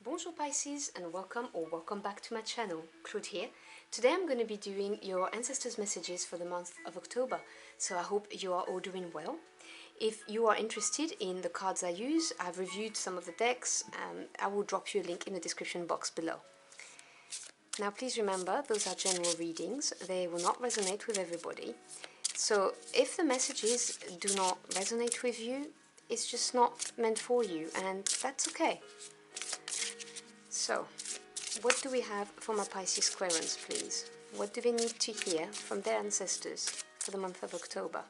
Bonjour Pisces and welcome back to my channel. Claude here. Today I'm going to be doing your ancestors' messages for the month of October, so I hope you are all doing well. If you are interested in the cards I use, I've reviewed some of the decks and I will drop you a link in the description box below. Now please remember, those are general readings, they will not resonate with everybody. So if the messages do not resonate with you, it's just not meant for you, and that's okay. So, what do we have for my Pisces Squarens, please? What do they need to hear from their ancestors for the month of October?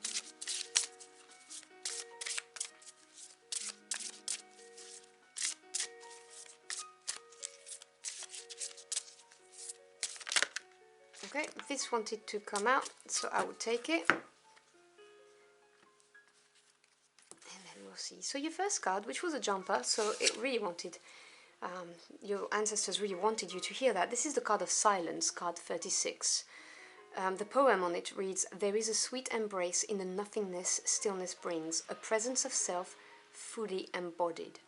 Okay, this wanted to come out, so I will take it. And then we'll see. So your first card, which was a jumper, so it really wanted... your ancestors really wanted you to hear that. This is the card of silence, card 36. The poem on it reads, "There is a sweet embrace in the nothingness stillness brings, a presence of self fully embodied."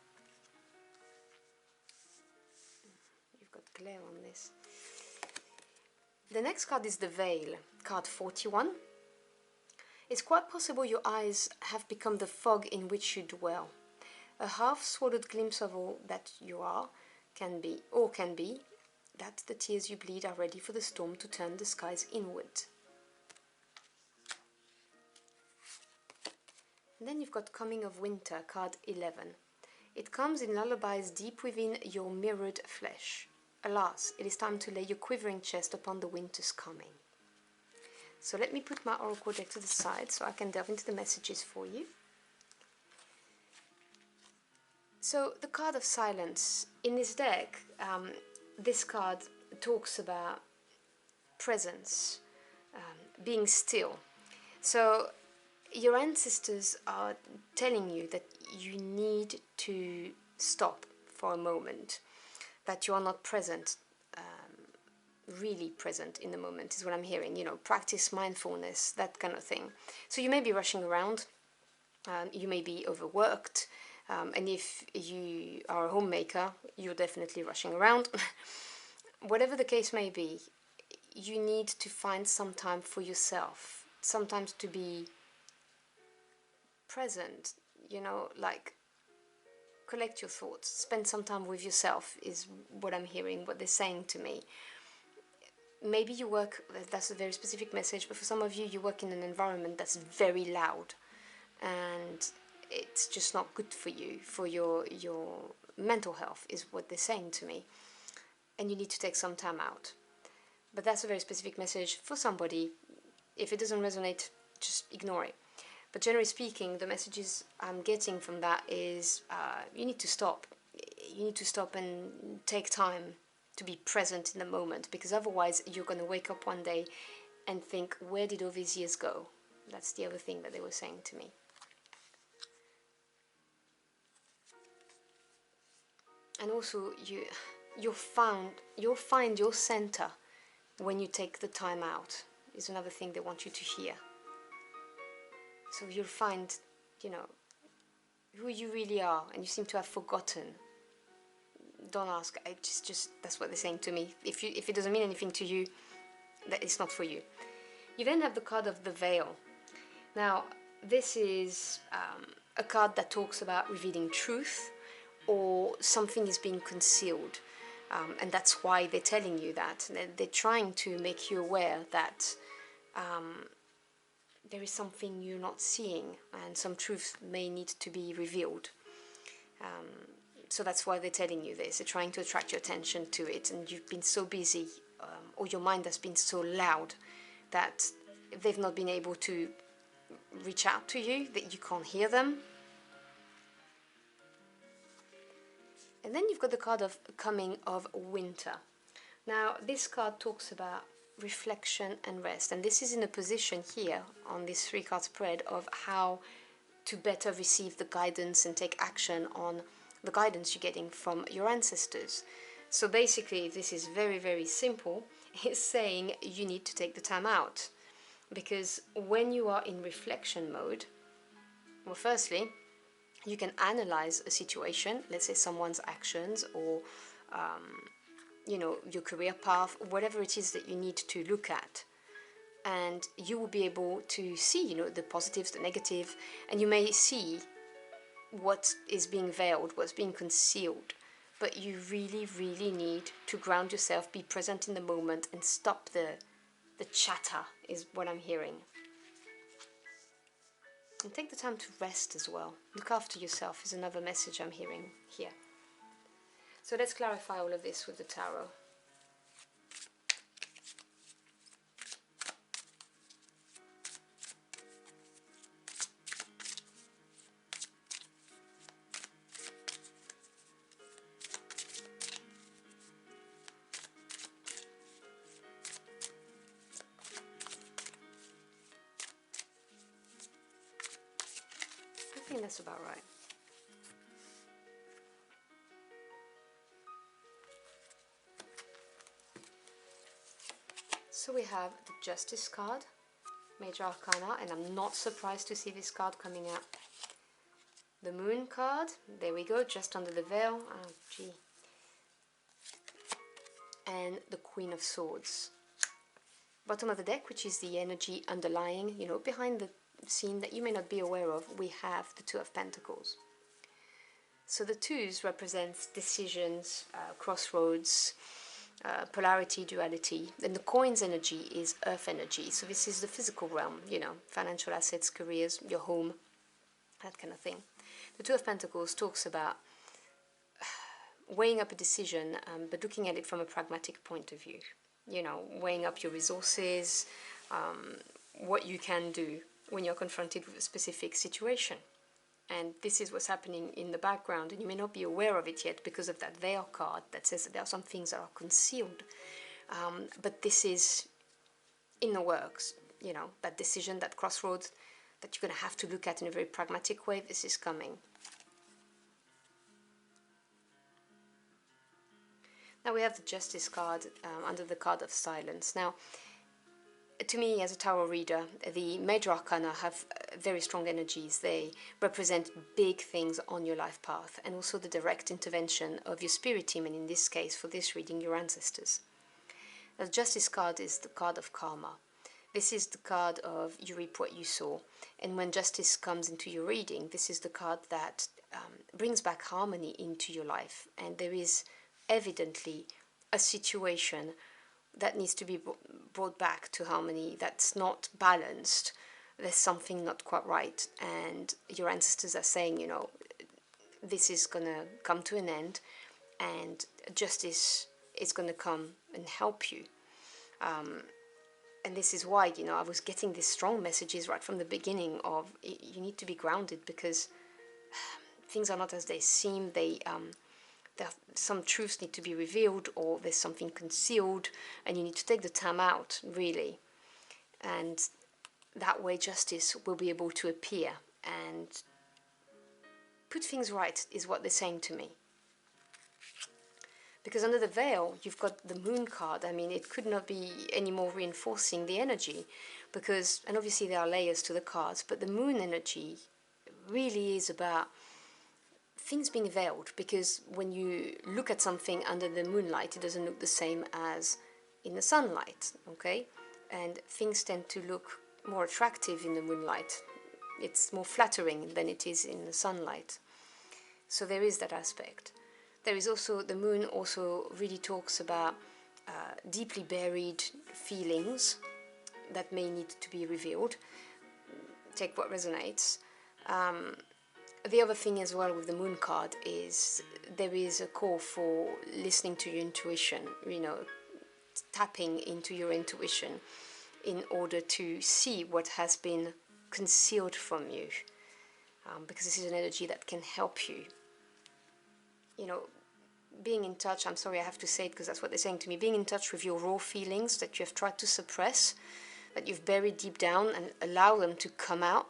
You've got glare on this. The next card is the Veil, card 41. It's quite possible your eyes have become the fog in which you dwell. A half-swallowed glimpse of all that you are can be that the tears you bleed are ready for the storm to turn the skies inward. And then you've got Coming of Winter, card 11. It comes in lullabies deep within your mirrored flesh. Alas, it is time to lay your quivering chest upon the winter's coming. So let me put my oracle deck to the side so I can delve into the messages for you. So the card of silence, in this deck, this card talks about presence, being still. So your ancestors are telling you that you need to stop for a moment, that you are not present, really present in the moment is what I'm hearing, you know, practice mindfulness, that kind of thing. So you may be rushing around, you may be overworked, and if you are a homemaker, you're definitely rushing around. Whatever the case may be, you need to find some time for yourself, sometimes to be present, you know, like collect your thoughts, spend some time with yourself is what I'm hearing, what they're saying to me. Maybe you work, that's a very specific message, but for some of you, you work in an environment that's very loud and it's just not good for you, for your mental health is what they're saying to me, and you need to take some time out. But that's a very specific message for somebody. If it doesn't resonate, just ignore it. But generally speaking, the messages I'm getting from that is you need to stop. You need to stop and take time to be present in the moment, because otherwise you're going to wake up one day and think, where did all these years go? That's the other thing that they were saying to me. And also, you'll find your center when you take the time out, is another thing they want you to hear. So you'll find, you know, who you really are, and you seem to have forgotten. Don't ask, I just that's what they're saying to me. If it doesn't mean anything to you, that it's not for you. You then have the card of the Veil. Now, this is a card that talks about revealing truth, or something is being concealed, and that's why they're telling you that. They're trying to make you aware that there is something you're not seeing, and some truth may need to be revealed. So that's why they're telling you this. They're trying to attract your attention to it, and you've been so busy, or your mind has been so loud that they've not been able to reach out to you, that you can't hear them. And then you've got the card of Coming of Winter. Now, this card talks about reflection and rest, and this is in a position here on this 3-card spread of how to better receive the guidance and take action on the guidance you're getting from your ancestors. So basically, this is very, very simple. It's saying you need to take the time out, because when you are in reflection mode, well, firstly, you can analyze a situation, let's say someone's actions or you know, your career path, whatever it is that you need to look at. And you will be able to see, you know, the positives, the negative, and you may see what is being veiled, what's being concealed. But you really, really need to ground yourself, be present in the moment, and stop the chatter, is what I'm hearing. And take the time to rest as well. Look after yourself is another message I'm hearing here. So let's clarify all of this with the tarot. I think that's about right. So we have the Justice card, Major Arcana, and I'm not surprised to see this card coming out. The Moon card, there we go, just under the veil. Oh, gee. And the Queen of Swords. Bottom of the deck, which is the energy underlying, you know, behind the scene that you may not be aware of, we have the Two of Pentacles. So the twos represents decisions, crossroads, polarity, duality. And the coin's energy is earth energy. So this is the physical realm, you know, financial assets, careers, your home, that kind of thing. The Two of Pentacles talks about weighing up a decision, but looking at it from a pragmatic point of view. You know, weighing up your resources, what you can do when you're confronted with a specific situation. And this is what's happening in the background, and you may not be aware of it yet because of that veil card that says that there are some things that are concealed. But this is in the works, you know, that decision, that crossroads that you're going to have to look at in a very pragmatic way. This is coming. Now we have the Justice card under the card of Silence. Now, to me, as a tarot reader, the Major Arcana have very strong energies. They represent big things on your life path, and also the direct intervention of your spirit team, and in this case, for this reading, your ancestors. The Justice card is the card of karma. This is the card of you reap what you sow. And when justice comes into your reading, this is the card that brings back harmony into your life. And there is evidently a situation that needs to be brought back to harmony, that's not balanced. There's something not quite right. And your ancestors are saying, you know, this is going to come to an end, and justice is going to come and help you. And this is why, you know, I was getting these strong messages right from the beginning of you need to be grounded, because things are not as they seem. Some truths need to be revealed, or there's something concealed, and you need to take the time out, really. And that way justice will be able to appear and put things right, is what they're saying to me. Because under the veil, you've got the Moon card. I mean, it could not be any more reinforcing the energy, because, and obviously there are layers to the cards, but the Moon energy really is about things being veiled, because when you look at something under the moonlight, it doesn't look the same as in the sunlight, okay? And things tend to look more attractive in the moonlight. It's more flattering than it is in the sunlight. So there is that aspect. There is also, the moon also really talks about deeply buried feelings that may need to be revealed. Take what resonates. The other thing as well with the Moon card is there is a call for listening to your intuition, you know, tapping into your intuition in order to see what has been concealed from you, because this is an energy that can help you. You know, being in touch, I'm sorry I have to say it because that's what they're saying to me, being in touch with your raw feelings that you have tried to suppress, that you've buried deep down, and allow them to come out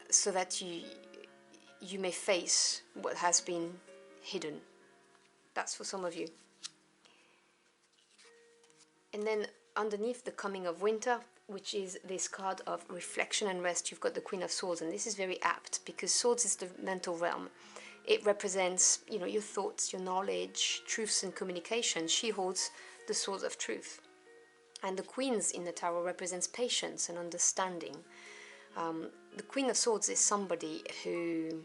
so that you may face what has been hidden. That's for some of you. And then underneath the coming of winter, which is this card of reflection and rest, you've got the Queen of Swords, and this is very apt because Swords is the mental realm, It represents, you know, your thoughts, your knowledge, truths and communication. She holds the sword of truth. And the Queens in the Tarot represents patience and understanding. The Queen of Swords is somebody who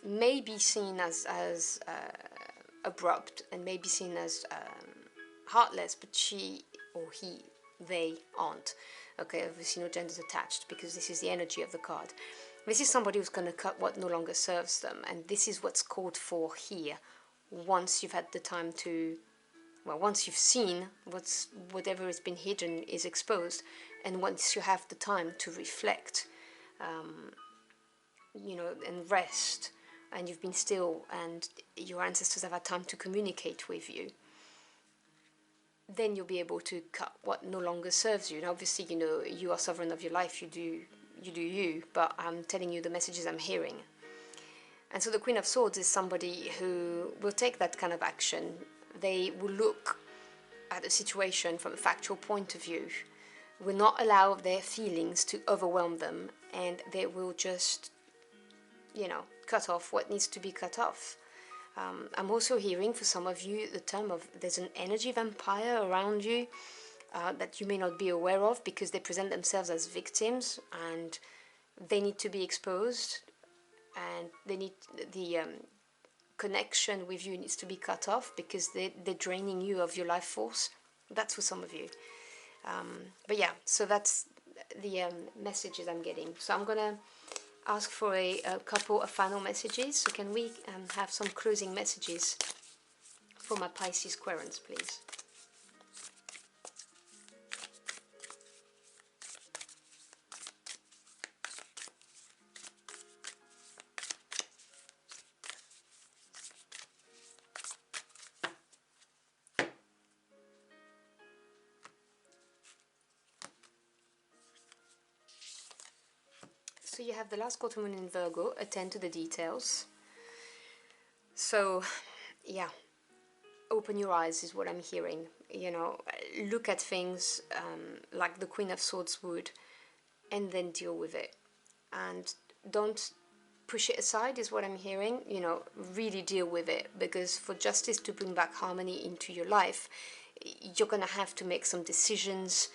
may be seen as abrupt and may be seen as heartless, but she or he, they aren't. Okay, obviously no genders attached, because this is the energy of the card. This is somebody who's going to cut what no longer serves them, and this is what's called for here. Once you've had the time to, well, once you've seen whatever has been hidden is exposed, and once you have the time to reflect, you know, and rest, and you've been still, and your ancestors have had time to communicate with you, then you'll be able to cut what no longer serves you. And obviously, you know, you are sovereign of your life, you do you, but I'm telling you the messages I'm hearing. And so the Queen of Swords is somebody who will take that kind of action. They will look at a situation from a factual point of view, will not allow their feelings to overwhelm them, and they will just, you know, cut off what needs to be cut off. I'm also hearing for some of you the term of there's an energy vampire around you that you may not be aware of, because they present themselves as victims and they need to be exposed, and they need the connection with you needs to be cut off because they're draining you of your life force. That's for some of you. But yeah, so that's the messages I'm getting. So I'm gonna ask for a couple of final messages. So can we have some closing messages for my Pisces querents, please? So you have the last quarter moon in Virgo, attend to the details. So, yeah, open your eyes is what I'm hearing. You know, look at things like the Queen of Swords would, and then deal with it. And don't push it aside is what I'm hearing. You know, really deal with it, because for justice to bring back harmony into your life, you're going to have to make some decisions,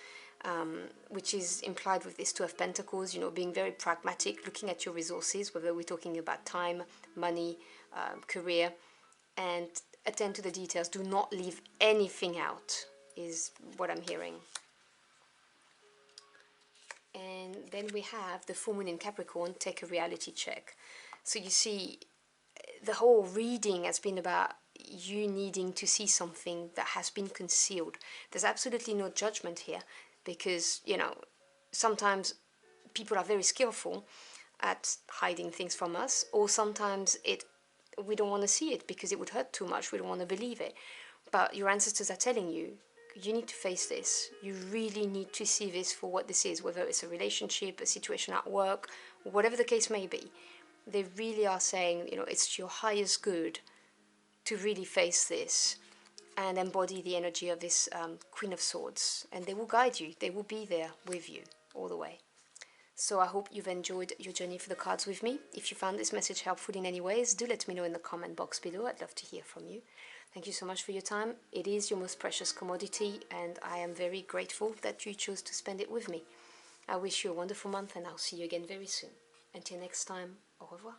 which is implied with this Two of Pentacles, you know, being very pragmatic, looking at your resources, whether we're talking about time, money, career, and attend to the details. Do not leave anything out, is what I'm hearing. And then we have the full moon in Capricorn, take a reality check. So you see, the whole reading has been about you needing to see something that has been concealed. There's absolutely no judgment here, because, you know, sometimes people are very skillful at hiding things from us, or sometimes we don't want to see it because it would hurt too much, we don't want to believe it. But your ancestors are telling you, you need to face this. You really need to see this for what this is, whether it's a relationship, a situation at work, whatever the case may be. They really are saying, you know, it's your highest good to really face this and embody the energy of this Queen of Swords. And they will guide you. They will be there with you all the way. So I hope you've enjoyed your journey for the cards with me. If you found this message helpful in any ways, do let me know in the comment box below. I'd love to hear from you. Thank you so much for your time. It is your most precious commodity, and I am very grateful that you chose to spend it with me. I wish you a wonderful month, and I'll see you again very soon. Until next time, au revoir.